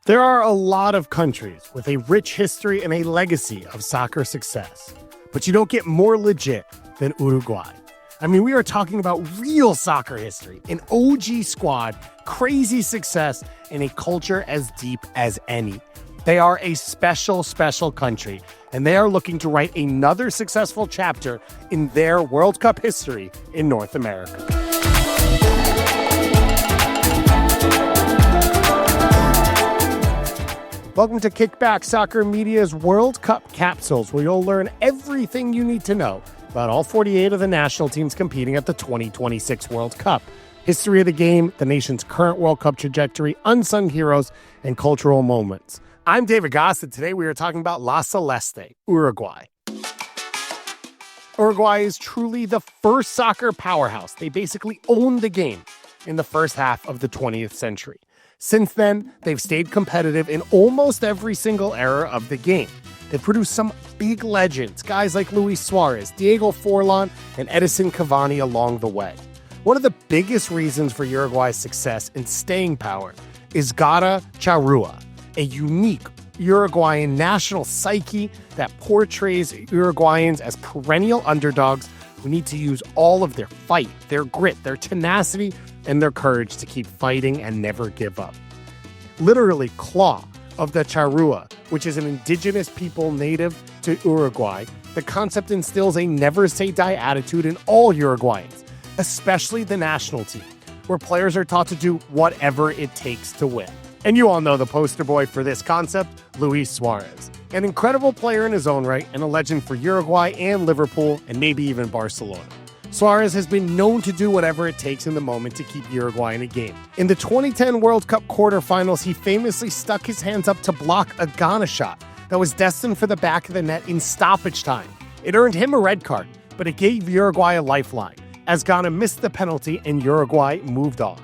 There are a lot of countries with a rich history and a legacy of soccer success, but you don't get more legit than Uruguay. I mean, we are talking about real soccer history, an OG squad, crazy success, and a culture as deep as any. They are a special, special country, and they are looking to write another successful chapter in their World Cup history in North America. Welcome to Kickback Soccer Media's World Cup Capsules, where you'll learn everything you need to know about all 48 of the national teams competing at the 2026 World Cup. History of the game, the nation's current World Cup trajectory, unsung heroes, and cultural moments. I'm David Goss, and today we are talking about La Celeste, Uruguay. Uruguay is truly the first soccer powerhouse. They basically owned the game in the first half of the 20th century. Since then, they've stayed competitive in almost every single era of the game. They've produced some big legends, guys like Luis Suarez, Diego Forlán, and Edison Cavani along the way. One of the biggest reasons for Uruguay's success and staying power is garra charrúa, a unique Uruguayan national psyche that portrays Uruguayans as perennial underdogs who need to use all of their fight, their grit, their tenacity, and their courage to keep fighting and never give up. Literally, claw of the charrúa, which is an indigenous people native to Uruguay, the concept instills a never-say-die attitude in all Uruguayans, especially the national team, where players are taught to do whatever it takes to win. And you all know the poster boy for this concept, Luis Suarez. An incredible player in his own right and a legend for Uruguay and Liverpool and maybe even Barcelona. Suarez has been known to do whatever it takes in the moment to keep Uruguay in a game. In the 2010 World Cup quarterfinals, he famously stuck his hands up to block a Ghana shot that was destined for the back of the net in stoppage time. It earned him a red card, but it gave Uruguay a lifeline, as Ghana missed the penalty and Uruguay moved on.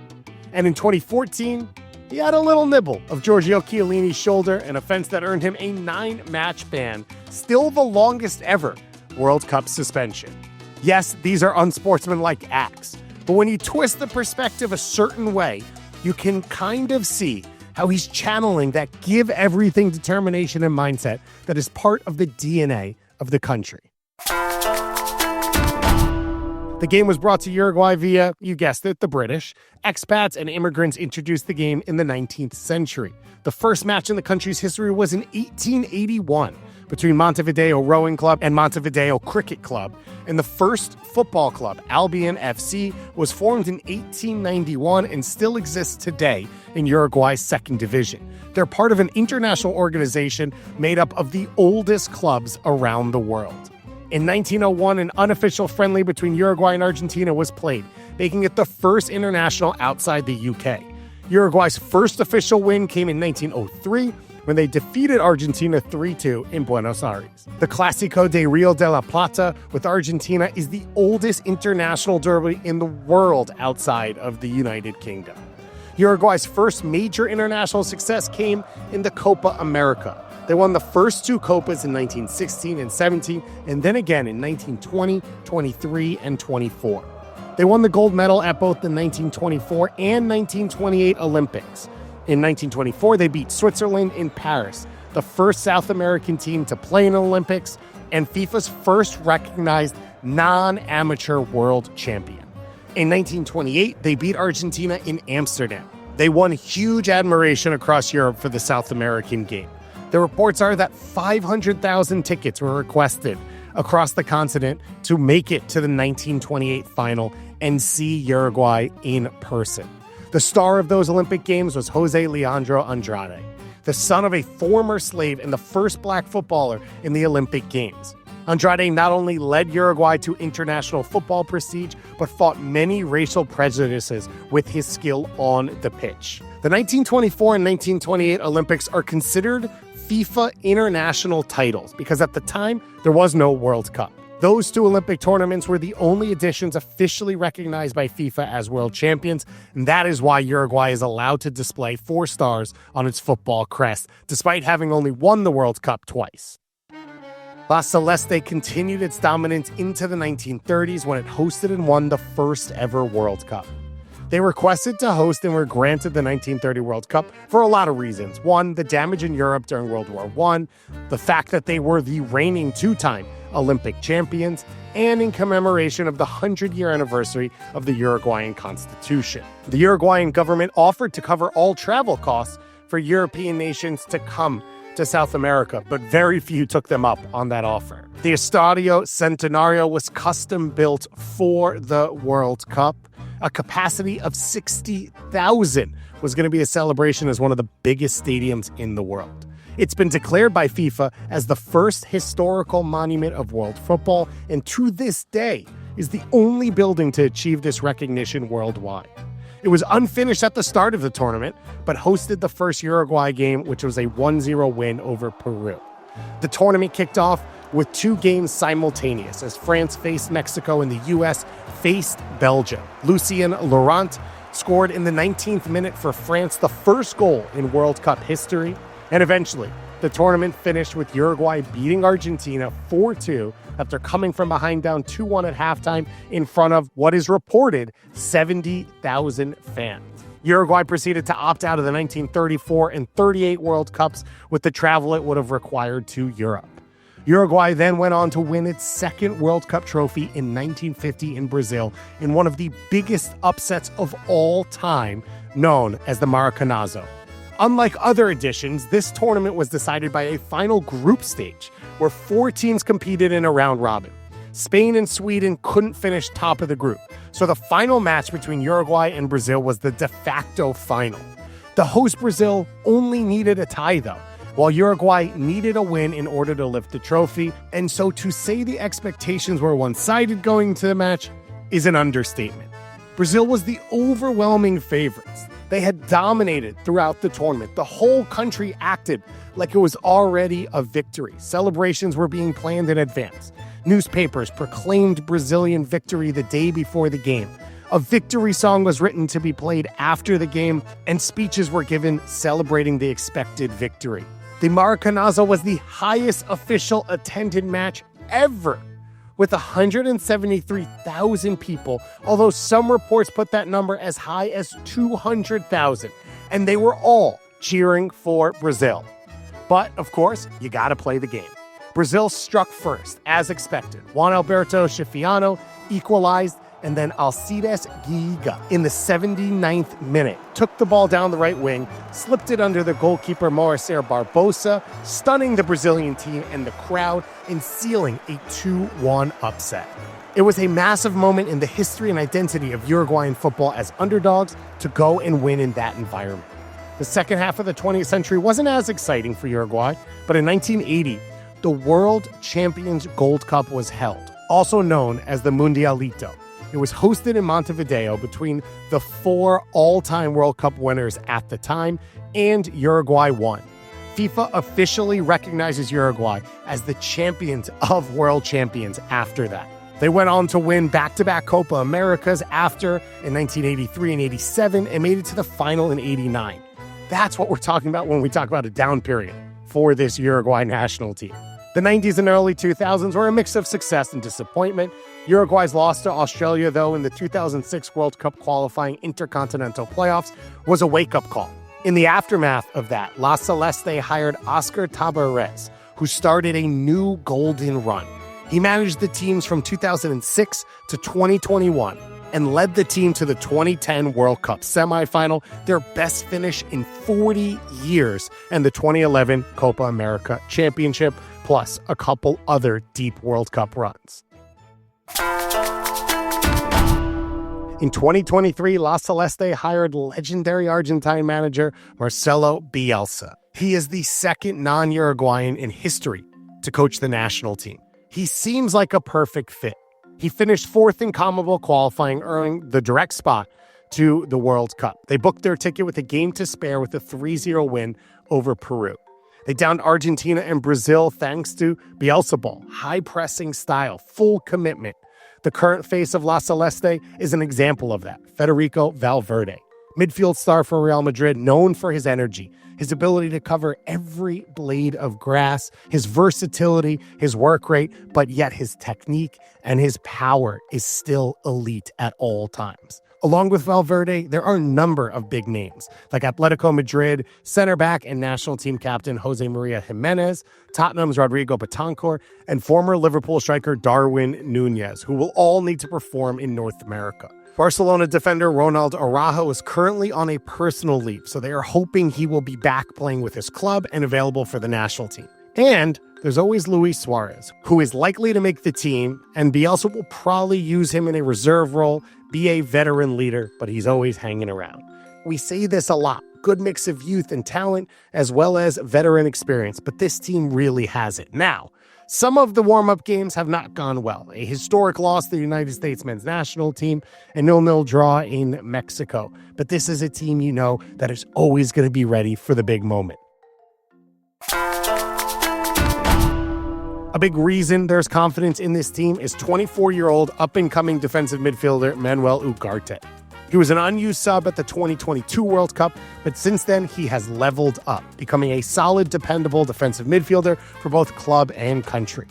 And in 2014, he had a little nibble of Giorgio Chiellini's shoulder, an offense that earned him a 9-match ban, still the longest ever World Cup suspension. Yes, these are unsportsmanlike acts, but when you twist the perspective a certain way, you can kind of see how he's channeling that give everything determination and mindset that is part of the DNA of the country. The game was brought to Uruguay via, you guessed it, the British. Expats and immigrants introduced the game in the 19th century. The first match in the country's history was in 1881 between Montevideo Rowing Club and Montevideo Cricket Club. And the first football club, Albion FC, was formed in 1891 and still exists today in Uruguay's second division. They're part of an international organization made up of the oldest clubs around the world. In 1901, an unofficial friendly between Uruguay and Argentina was played, making it the first international outside the UK. Uruguay's first official win came in 1903 when they defeated Argentina 3-2 in Buenos Aires. The Clásico del Río de la Plata with Argentina is the oldest international derby in the world outside of the United Kingdom. Uruguay's first major international success came in the Copa America. They won the first two Copas in 1916 and 17, and then again in 1920, 23, and 24. They won the gold medal at both the 1924 and 1928 Olympics. In 1924, they beat Switzerland in Paris, the first South American team to play in the Olympics, and FIFA's first recognized non-amateur world champion. In 1928, they beat Argentina in Amsterdam. They won huge admiration across Europe for the South American game. The reports are that 500,000 tickets were requested across the continent to make it to the 1928 final and see Uruguay in person. The star of those Olympic Games was José Leandro Andrade, the son of a former slave and the first black footballer in the Olympic Games. Andrade not only led Uruguay to international football prestige, but fought many racial prejudices with his skill on the pitch. The 1924 and 1928 Olympics are considered FIFA international titles because at the time, there was no World Cup. Those two Olympic tournaments were the only editions officially recognized by FIFA as world champions, and that is why Uruguay is allowed to display 4 stars on its football crest, despite having only won the World Cup twice. La Celeste continued its dominance into the 1930s when it hosted and won the first ever World Cup. They requested to host and were granted the 1930 World Cup for a lot of reasons. One, the damage in Europe during World War I, the fact that they were the reigning two-time Olympic champions, and in commemoration of the 100-year anniversary of the Uruguayan Constitution. The Uruguayan government offered to cover all travel costs for European nations to come to South America, but very few took them up on that offer. The Estadio Centenario was custom built for the World Cup. A capacity of 60,000 was going to be a celebration as one of the biggest stadiums in the world. It's been declared by FIFA as the first historical monument of world football, and to this day is the only building to achieve this recognition worldwide. It was unfinished at the start of the tournament, but hosted the first Uruguay game, which was a 1-0 win over Peru. The tournament kicked off with two games simultaneous as France faced Mexico and the U.S. faced Belgium. Lucien Laurent scored in the 19th minute for France, the first goal in World Cup history. And eventually, the tournament finished with Uruguay beating Argentina 4-2 after coming from behind down 2-1 at halftime in front of what is reported 70,000 fans. Uruguay proceeded to opt out of the 1934 and 38 World Cups with the travel it would have required to Europe. Uruguay then went on to win its second World Cup trophy in 1950 in Brazil in one of the biggest upsets of all time, known as the Maracanazo. Unlike other editions, this tournament was decided by a final group stage where 4 teams competed in a round robin. Spain and Sweden couldn't finish top of the group, so the final match between Uruguay and Brazil was the de facto final. The host Brazil only needed a tie, though, while Uruguay needed a win in order to lift the trophy, and so to say the expectations were one-sided going into the match is an understatement. Brazil was the overwhelming favorites. They had dominated throughout the tournament. The whole country acted like it was already a victory. Celebrations were being planned in advance. Newspapers proclaimed Brazilian victory the day before the game. A victory song was written to be played after the game, and speeches were given celebrating the expected victory. The Maracanazo was the highest official attended match ever, with 173,000 people, although some reports put that number as high as 200,000, and they were all cheering for Brazil. But, of course, you gotta play the game. Brazil struck first, as expected. Juan Alberto Schifiano equalized, and then Alcides Guiga in the 79th minute took the ball down the right wing, slipped it under the goalkeeper Moacir Barbosa, stunning the Brazilian team and the crowd and sealing a 2-1 upset. It was a massive moment in the history and identity of Uruguayan football as underdogs to go and win in that environment. The second half of the 20th century wasn't as exciting for Uruguay, but in 1980, the World Champions Gold Cup was held, also known as the Mundialito. It was hosted in Montevideo between the 4 all-time World Cup winners at the time, and Uruguay won. FIFA officially recognizes Uruguay as the champions of world champions after that. They went on to win back-to-back Copa Americas after in 1983 and 87 and made it to the final in 89. That's what we're talking about when we talk about a down period for this Uruguay national team. The 90s and early 2000s were a mix of success and disappointment. Uruguay's loss to Australia, though, in the 2006 World Cup qualifying intercontinental playoffs was a wake-up call. In the aftermath of that, La Celeste hired Oscar Tabarez, who started a new golden run. He managed the teams from 2006 to 2021 and led the team to the 2010 World Cup semifinal, their best finish in 40 years, and the 2011 Copa America championship, plus a couple other deep World Cup runs. In 2023, La Celeste hired legendary Argentine manager Marcelo Bielsa. He is the second non-Uruguayan in history to coach the national team. He seems like a perfect fit. He finished 4th in CONMEBOL qualifying, earning the direct spot to the World Cup. They booked their ticket with a game to spare with a 3-0 win over Peru. They downed Argentina and Brazil thanks to Bielsa ball, high-pressing style, full commitment. The current face of La Celeste is an example of that, Federico Valverde. Midfield star for Real Madrid, known for his energy, his ability to cover every blade of grass, his versatility, his work rate, but yet his technique and his power is still elite at all times. Along with Valverde, there are a number of big names, like Atletico Madrid center back and national team captain José María Giménez, Tottenham's Rodrigo Bentancur, and former Liverpool striker Darwin Núñez, who will all need to perform in North America. Barcelona defender Ronald Araujo is currently on a personal leave, so they are hoping he will be back playing with his club and available for the national team. And there's always Luis Suarez, who is likely to make the team, and Bielsa will probably use him in a reserve role, be a veteran leader, but he's always hanging around. We say this a lot, good mix of youth and talent, as well as veteran experience, but this team really has it. Now, some of the warm-up games have not gone well. A historic loss to the United States men's national team, a 0-0 draw in Mexico. But this is a team you know that is always going to be ready for the big moment. A big reason there's confidence in this team is 24-year-old up-and-coming defensive midfielder Manuel Ugarte. He was an unused sub at the 2022 World Cup, but since then he has leveled up, becoming a solid, dependable defensive midfielder for both club and country.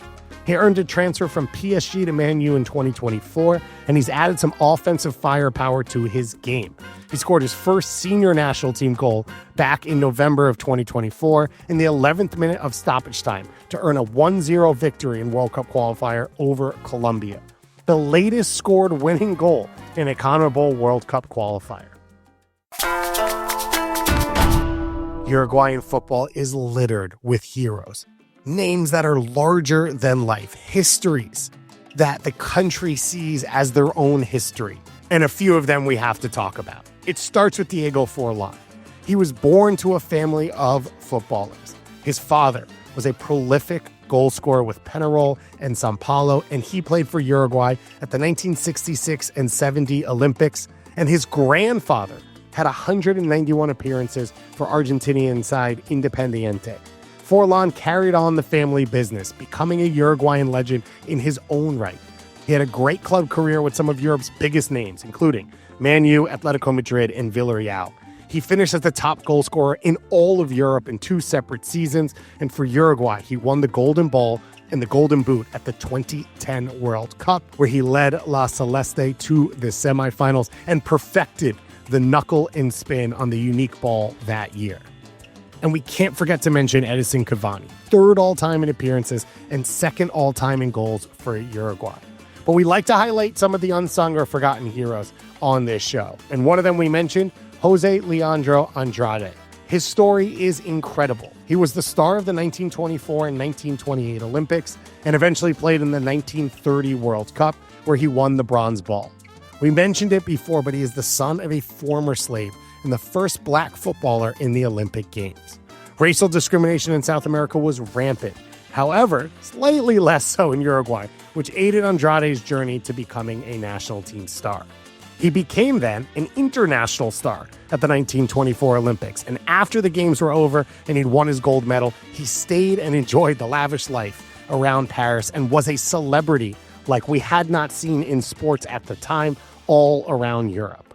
He earned a transfer from PSG to Man U in 2024, and he's added some offensive firepower to his game. He scored his first senior national team goal back in November of 2024 in the 11th minute of stoppage time to earn a 1-0 victory in World Cup qualifier over Colombia, the latest scored winning goal in a CONMEBOL World Cup qualifier. Uruguayan football is littered with heroes, names that are larger than life, histories that the country sees as their own history, and a few of them we have to talk about. It starts with Diego Forlán. He was born to a family of footballers. His father was a prolific goal scorer with Peñarol and São Paulo, and he played for Uruguay at the 1966 and 70 Olympics, and his grandfather had 191 appearances for Argentinian side Independiente. Forlán carried on the family business, becoming a Uruguayan legend in his own right. He had a great club career with some of Europe's biggest names, including Man U, Atletico Madrid, and Villarreal. He finished as the top goal scorer in all of Europe in 2 separate seasons, and for Uruguay, he won the Golden Ball and the Golden Boot at the 2010 World Cup, where he led La Celeste to the semifinals and perfected the knuckle and spin on the unique ball that year. And we can't forget to mention Edison Cavani, 3rd all-time in appearances and 2nd all-time in goals for Uruguay. But we like to highlight some of the unsung or forgotten heroes on this show. And one of them we mentioned, José Leandro Andrade. His story is incredible. He was the star of the 1924 and 1928 Olympics and eventually played in the 1930 World Cup, where he won the bronze ball. We mentioned it before, but he is the son of a former slave and the first black footballer in the Olympic Games. Racial discrimination in South America was rampant. However, slightly less so in Uruguay, which aided Andrade's journey to becoming a national team star. He became then an international star at the 1924 Olympics, and after the games were over and he'd won his gold medal, he stayed and enjoyed the lavish life around Paris and was a celebrity like we had not seen in sports at the time all around Europe.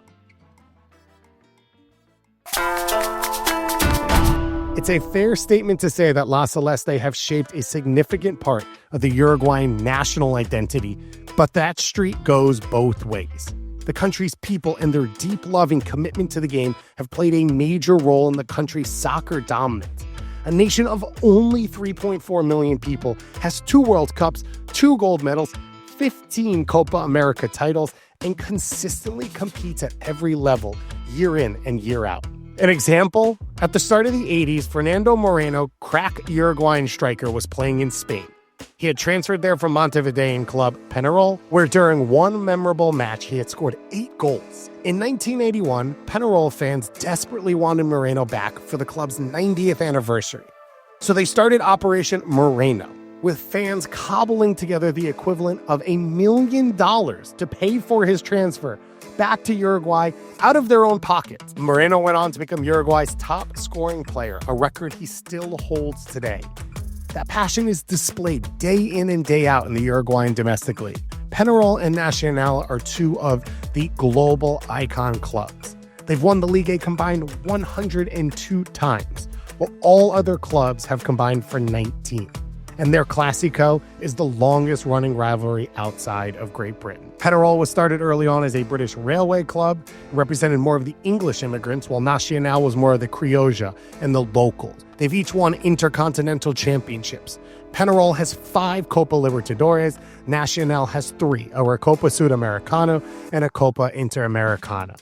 It's a fair statement to say that La Celeste have shaped a significant part of the Uruguayan national identity, but that streak goes both ways. The country's people and their deep love and commitment to the game have played a major role in the country's soccer dominance. A nation of only 3.4 million people has 2 World Cups, 2 gold medals, 15 Copa America titles, and consistently competes at every level, year in and year out. An example, at the start of the 80s, Fernando Moreno, crack Uruguayan striker, was playing in Spain. He had transferred there from Montevidean club Peñarol, where during one memorable match he had scored 8 goals. In 1981, Peñarol fans desperately wanted Moreno back for the club's 90th anniversary. So they started Operation Moreno, with fans cobbling together the equivalent of $1 million to pay for his transfer back to Uruguay out of their own pockets. Moreno went on to become Uruguay's top scoring player, a record he still holds today. That passion is displayed day in and day out in the Uruguayan domestic league. Peñarol and Nacional are 2 of the global icon clubs. They've won the league a combined 102 times, while all other clubs have combined for 19. and their Clásico is the longest-running rivalry outside of Great Britain. Peñarol was started early on as a British railway club, represented more of the English immigrants, while Nacional was more of the criolla and the locals. They've each won intercontinental championships. Peñarol has 5 Copa Libertadores, Nacional has 3, a Recopa Sudamericano and a Copa Interamericano.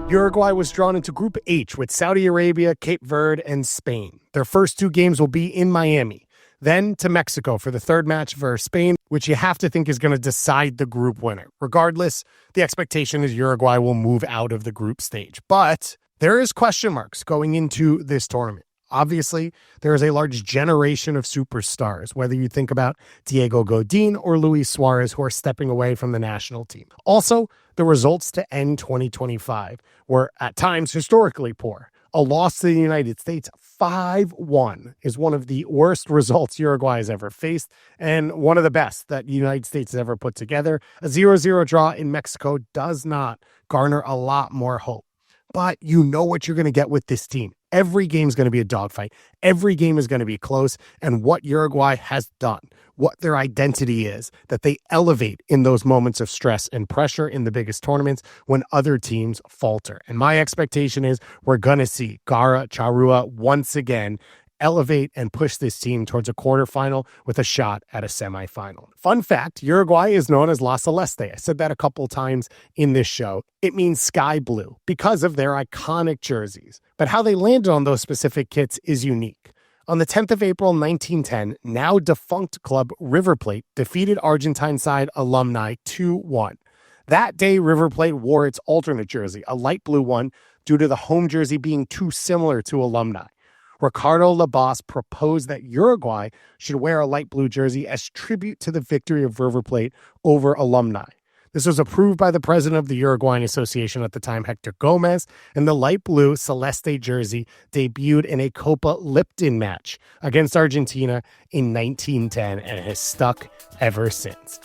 Uruguay was drawn into Group H with Saudi Arabia, Cape Verde, and Spain. Their first 2 games will be in Miami, then to Mexico for the third match versus Spain, which you have to think is going to decide the group winner. Regardless, the expectation is Uruguay will move out of the group stage. But there is question marks going into this tournament. Obviously, there is a large generation of superstars, whether you think about Diego Godin or Luis Suarez, who are stepping away from the national team. Also, the results to end 2025 were at times historically poor. A loss to the United States, 5-1, is one of the worst results Uruguay has ever faced and one of the best that the United States has ever put together. A 0-0 draw in Mexico does not garner a lot more hope. But you know what you're going to get with this team. Every game is going to be a dogfight. Every game is going to be close. And what Uruguay has done, what their identity is, that they elevate in those moments of stress and pressure in the biggest tournaments when other teams falter. And my expectation is we're going to see Garra, Charrúa once again elevate and push this team towards a quarterfinal with a shot at a semifinal. Fun fact, Uruguay is known as La Celeste. I said that a couple times in this show. It means sky blue because of their iconic jerseys. But how they landed on those specific kits is unique. On the 10th of April, 1910, now defunct club River Plate defeated Argentine side Alumni 2-1. That day, River Plate wore its alternate jersey, a light blue one, due to the home jersey being too similar to Alumni. Ricardo Labas proposed that Uruguay should wear a light blue jersey as tribute to the victory of River Plate over Alumni. This was approved by the president of the Uruguayan Association at the time, Hector Gomez, and the light blue Celeste jersey debuted in a Copa Lipton match against Argentina in 1910 and has stuck ever since.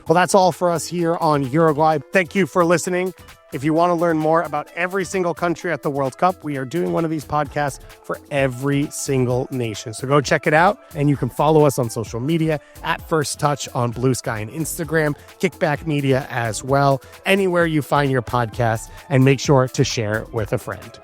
Well, that's all for us here on Uruguay. Thank you for listening. If you want to learn more about every single country at the World Cup, we are doing one of these podcasts for every single nation. So go check it out, and you can follow us on social media at First Touch on Blue Sky and Instagram, Kickback Media as well, anywhere you find your podcast, and make sure to share with a friend.